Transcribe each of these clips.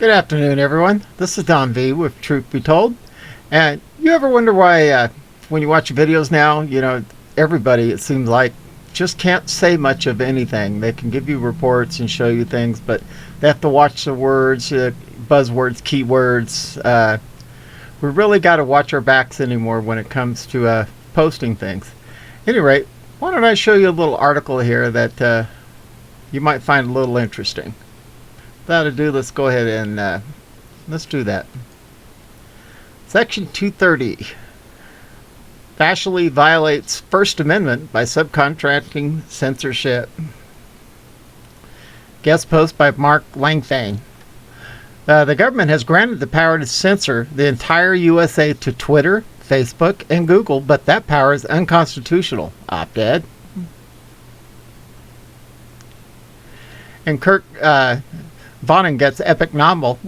Good afternoon, everyone. This is Don V with Truth Be Told. And you ever wonder why, when you watch videos now, everybody, it seems like, just can't say much of anything. They can give you reports and show you things, but they have to watch the words, buzzwords, keywords. We really got to watch our backs anymore when it comes to posting things. At any rate, why don't I show you a little article here that you might find a little interesting. Without ado, let's go ahead and let's do that. Section 230 facially violates First Amendment by subcontracting censorship. Guest post by Mark Langfang. The government has granted the power to censor the entire USA to Twitter, Facebook, and Google, but that power is unconstitutional. Op-ed. And Kirk Vonnegut's epic novel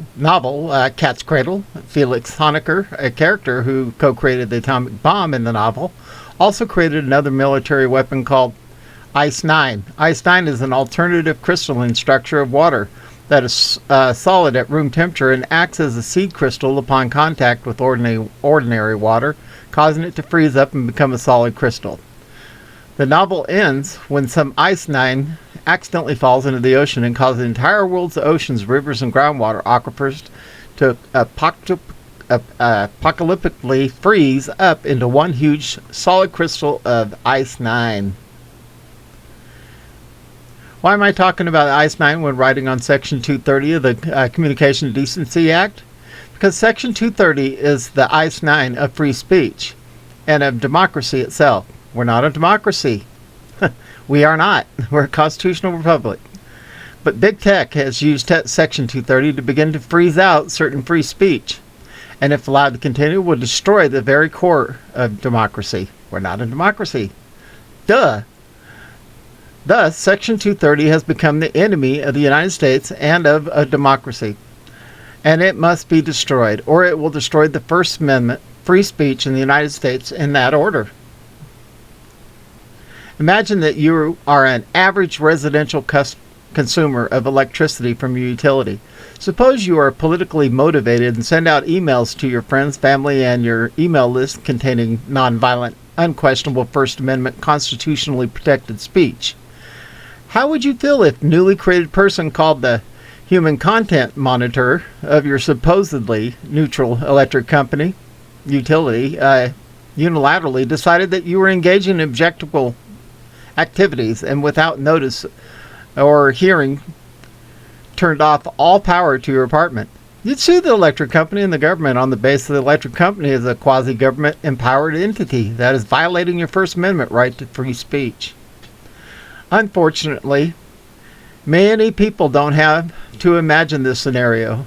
Cat's Cradle. Felix Honecker, a character who co-created the atomic bomb in the novel, also created another military weapon called Ice-9. Ice-9 is an alternative crystalline structure of water that is solid at room temperature and acts as a seed crystal upon contact with ordinary water, causing it to freeze up and become a solid crystal. The novel ends when some Ice-9 accidentally falls into the ocean and causes the entire world's oceans, rivers, and groundwater aquifers to apocalyptically freeze up into one huge solid crystal of Ice-9. Why am I talking about Ice-9 when writing on Section 230 of the Communication Decency Act? Because Section 230 is the Ice-9 of free speech and of democracy itself. We're not a democracy. We are not. We're a constitutional republic. But big tech has used Section 230 to begin to freeze out certain free speech. And if allowed to continue, will destroy the very core of democracy. We're not a democracy. Duh. Thus, Section 230 has become the enemy of the United States and of a democracy. And it must be destroyed, or it will destroy the First Amendment, free speech in the United States in that order. Imagine that you are an average residential consumer of electricity from your utility. Suppose you are politically motivated and send out emails to your friends, family, and your email list containing nonviolent, unquestionable First Amendment constitutionally protected speech. How would you feel if a newly created person called the human content monitor of your supposedly neutral electric company, utility, unilaterally decided that you were engaging in objectionable activities and without notice or hearing turned off all power to your apartment? You'd sue the electric company and the government on the basis of the electric company as a quasi-government empowered entity that is violating your First Amendment right to free speech. Unfortunately, many people don't have to imagine this scenario.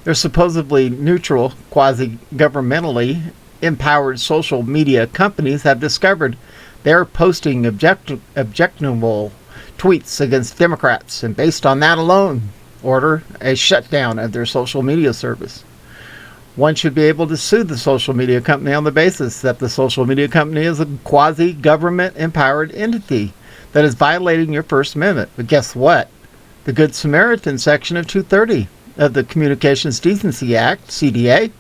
Their supposedly neutral, quasi-governmentally empowered social media companies have discovered they're posting objectionable tweets against Democrats, and based on that alone, order a shutdown of their social media service. One should be able to sue the social media company on the basis that the social media company is a quasi-government empowered entity that is violating your First Amendment. But guess what? The Good Samaritan section of 230 of the Communications Decency Act, CDA,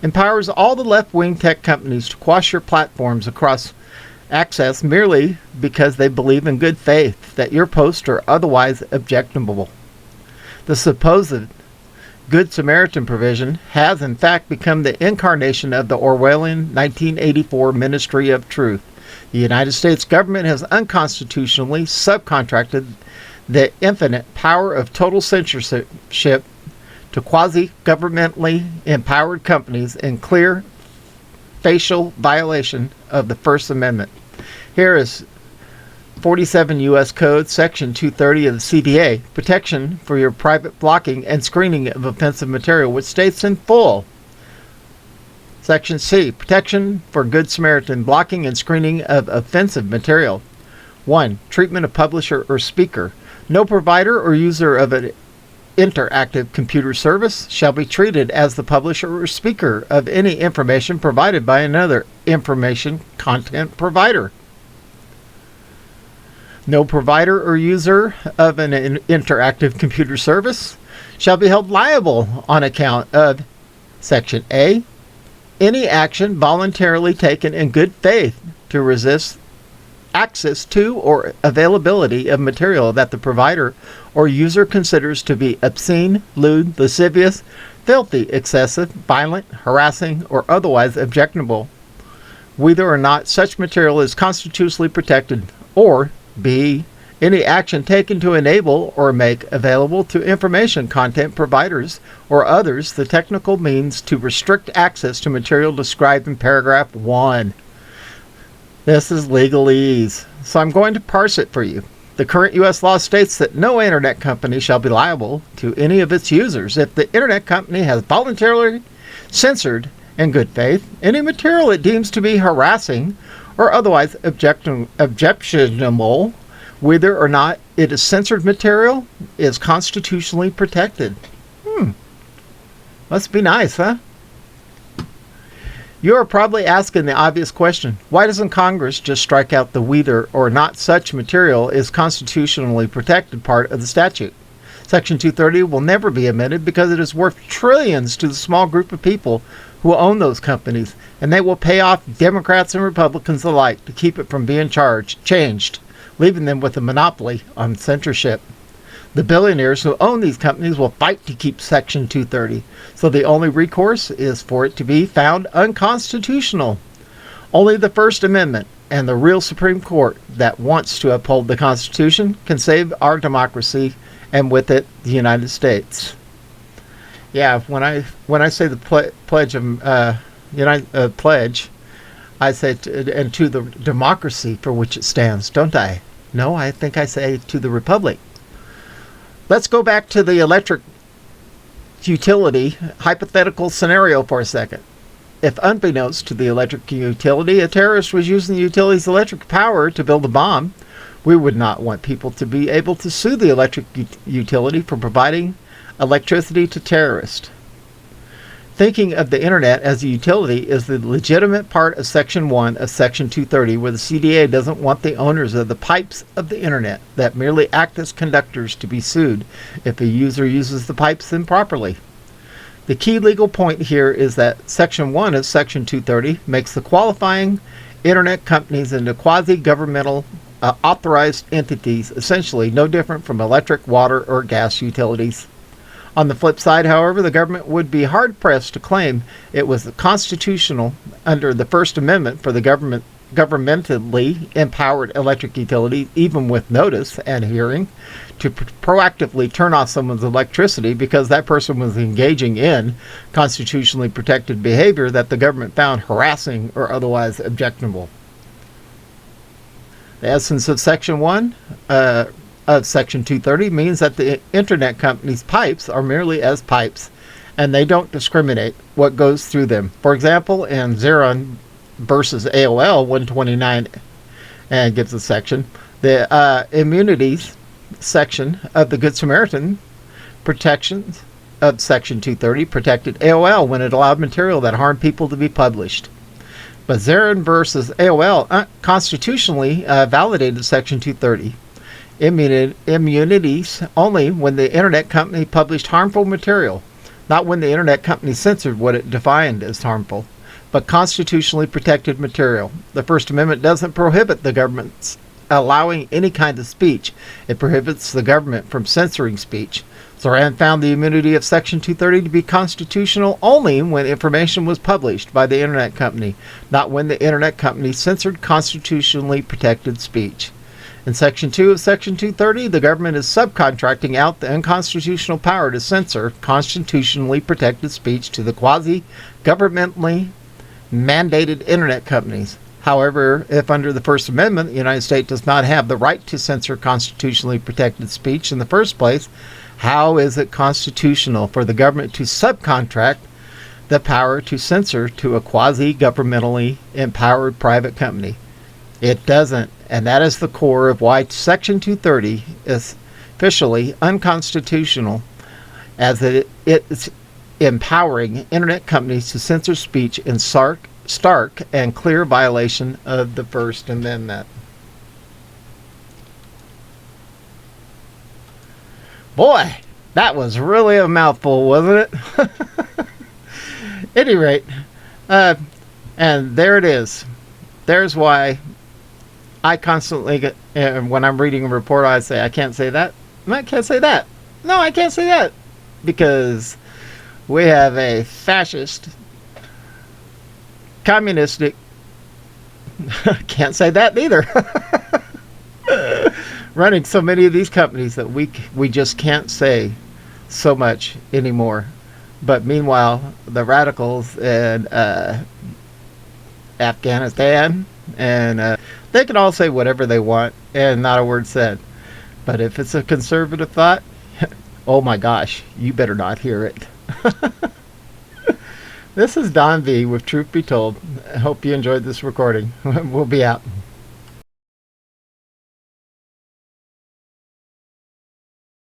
empowers all the left-wing tech companies to quash your platforms across access merely because they believe in good faith that your posts are otherwise objectionable. The supposed Good Samaritan provision has in fact become the incarnation of the Orwellian 1984 Ministry of Truth. The United States government has unconstitutionally subcontracted the infinite power of total censorship to quasi-governmentally empowered companies in clear facial violation of the First Amendment. Here is 47 U.S. Code, Section 230 of the CDA, protection for your private blocking and screening of offensive material, which states in full, Section C, protection for Good Samaritan blocking and screening of offensive material. 1. Treatment of publisher or speaker. No provider or user of an interactive computer service shall be treated as the publisher or speaker of any information provided by another information content provider. No provider or user of an interactive computer service shall be held liable on account of Section A, any action voluntarily taken in good faith to resist access to or availability of material that the provider or user considers to be obscene, lewd, lascivious, filthy, excessive, violent, harassing, or otherwise objectionable, whether or not such material is constitutionally protected, or B, any action taken to enable or make available to information content providers or others the technical means to restrict access to material described in paragraph 1. This is legalese, so I'm going to parse it for you. The current U.S. law states that no internet company shall be liable to any of its users if the internet company has voluntarily censored, in good faith, any material it deems to be harassing or otherwise objectionable, whether or not it is censored material is constitutionally protected. Must be nice, huh? You are probably asking the obvious question, why doesn't Congress just strike out the whether or not such material is constitutionally protected part of the statute? Section 230 will never be amended because it is worth trillions to the small group of people who own those companies, and they will pay off Democrats and Republicans alike to keep it from being changed, leaving them with a monopoly on censorship. The billionaires who own these companies will fight to keep Section 230, so the only recourse is for it to be found unconstitutional. Only the First Amendment and the real Supreme Court that wants to uphold the Constitution can save our democracy, and with it, the United States. Yeah, when I say the pledge, I say to the democracy for which it stands, don't I? No, I think I say to the republic. Let's go back to the electric utility hypothetical scenario for a second. If, unbeknownst to the electric utility, a terrorist was using the utility's electric power to build a bomb, we would not want people to be able to sue the electric utility for providing electricity to terrorists. Thinking of the internet as a utility is the legitimate part of Section 1 of Section 230, where the CDA doesn't want the owners of the pipes of the internet that merely act as conductors to be sued if a user uses the pipes improperly. The key legal point here is that Section 1 of Section 230 makes the qualifying internet companies into quasi-governmental authorized entities, essentially no different from electric, water, or gas utilities. On the flip side, however, the government would be hard-pressed to claim it was constitutional under the First Amendment for the governmentally empowered electric utility, even with notice and hearing, to proactively turn off someone's electricity because that person was engaging in constitutionally protected behavior that the government found harassing or otherwise objectionable. The essence of Section 1 of Section 230 means that the internet company's pipes are merely as pipes, and they don't discriminate what goes through them. For example, in Xeron versus AOL 129, and gives a section, the immunities section of the Good Samaritan protections of Section 230 protected AOL when it allowed material that harmed people to be published. But Xeron versus AOL constitutionally validated Section 230. Immunities only when the internet company published harmful material, not when the internet company censored what it defined as harmful, but constitutionally protected material. The First Amendment doesn't prohibit the government allowing any kind of speech. It prohibits the government from censoring speech. Zoran found the immunity of Section 230 to be constitutional only when information was published by the internet company, not when the internet company censored constitutionally protected speech. In Section 2 of Section 230, the government is subcontracting out the unconstitutional power to censor constitutionally protected speech to the quasi-governmentally mandated internet companies. However, if under the First Amendment, the United States does not have the right to censor constitutionally protected speech in the first place, how is it constitutional for the government to subcontract the power to censor to a quasi-governmentally empowered private company? It doesn't, and that is the core of why Section 230 is officially unconstitutional, as it is empowering internet companies to censor speech in stark and clear violation of the First Amendment. Boy, That was really a mouthful, wasn't it? Any rate, and there it is. There's why I constantly get, when I'm reading a report, I say, I can't say that. No, I can't say that. No, I can't say that. Because we have a fascist, communistic, can't say that neither, running so many of these companies that we just can't say so much anymore. But meanwhile, the radicals in Afghanistan, and they can all say whatever they want and not a word said. But if it's a conservative thought, oh my gosh, you better not hear it. This is Don V with Truth Be Told. I hope you enjoyed this recording. We'll be out.